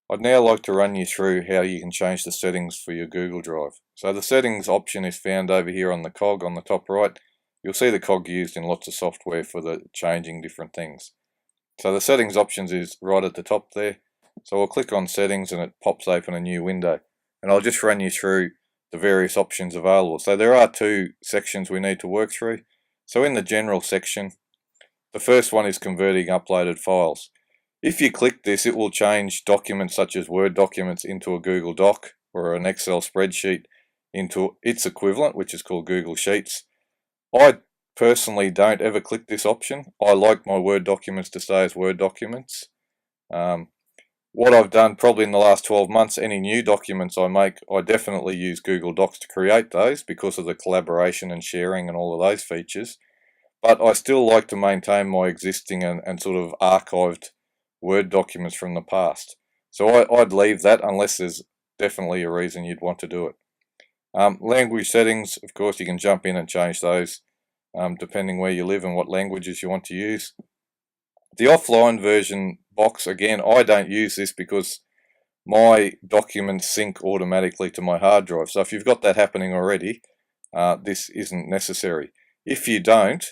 I'd now like to run you through how you can change the settings for your Google Drive. So the settings option is found over here on the cog on the top right. You'll see the cog used in lots of software for the changing different things. So the settings options is right at the top there. So I'll click on settings and it pops open a new window. And I'll just run you through the various options available. So there are two sections we need to work through. So in the general section, the first one is converting uploaded files. If you click this, it will change documents such as Word documents into a Google Doc or an Excel spreadsheet into its equivalent, which is called Google Sheets. I personally don't ever click this option. I like my Word documents to stay as Word documents. What I've done probably in the last 12 months, any new documents I make, I definitely use Google Docs to create those because of the collaboration and sharing and all of those features. But I still like to maintain my existing and sort of archived Word documents from the past. So I'd leave that unless there's definitely a reason you'd want to do it. Language settings, of course, you can jump in and change those depending where you live and what languages you want to use. The offline version box, again, I don't use this because my documents sync automatically to my hard drive. So if you've got that happening already, this isn't necessary. If you don't,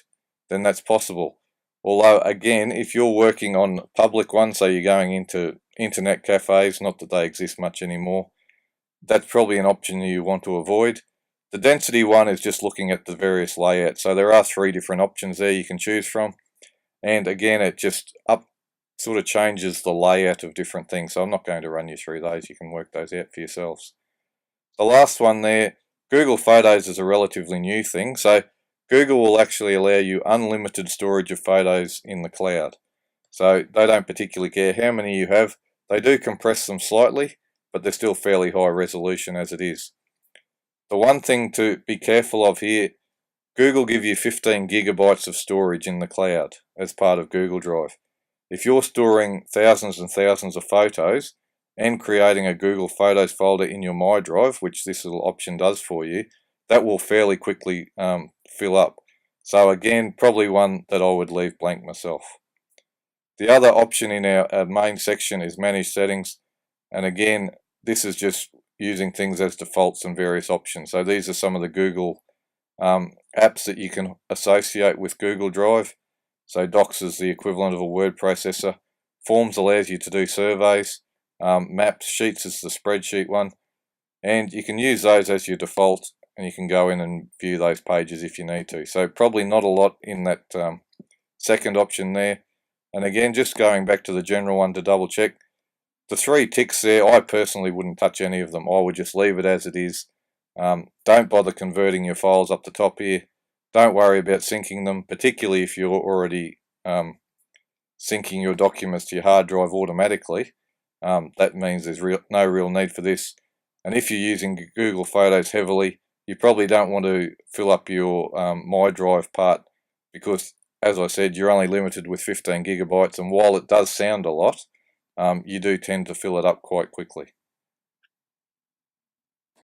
then that's possible. Although, again, if you're working on public ones, so you're going into internet cafes, not that they exist much anymore, that's probably an option you want to avoid. The density one is just looking at the various layouts. So there are 3 different options there you can choose from. And again, it just sort of changes the layout of different things. So I'm not going to run you through those. You can work those out for yourselves. The last one there, Google Photos is a relatively new thing. So Google will actually allow you unlimited storage of photos in the cloud. So they don't particularly care how many you have. They do compress them slightly, but they're still fairly high resolution as it is. The one thing to be careful of here, Google give you 15 gigabytes of storage in the cloud as part of Google Drive. If you're storing thousands and thousands of photos and creating a Google Photos folder in your My Drive, which this little option does for you, that will fairly quickly fill up. So again, probably one that I would leave blank myself. The other option in our main section is Manage Settings, and again, this is just using things as defaults and various options. So these are some of the Google apps that you can associate with Google Drive. So Docs is the equivalent of a word processor. Forms allows you to do surveys. Maps, Sheets is the spreadsheet one. And you can use those as your default, and you can go in and view those pages if you need to. So probably not a lot in that second option there. And again, just going back to the general one to double check, the 3 ticks there, I personally wouldn't touch any of them. I would just leave it as it is. Don't bother converting your files up the top here. Don't worry about syncing them, particularly if you're already syncing your documents to your hard drive automatically. That means there's no real need for this. And if you're using Google Photos heavily, you probably don't want to fill up your My Drive part because, as I said, you're only limited with 15 gigabytes, and while it does sound a lot, you do tend to fill it up quite quickly.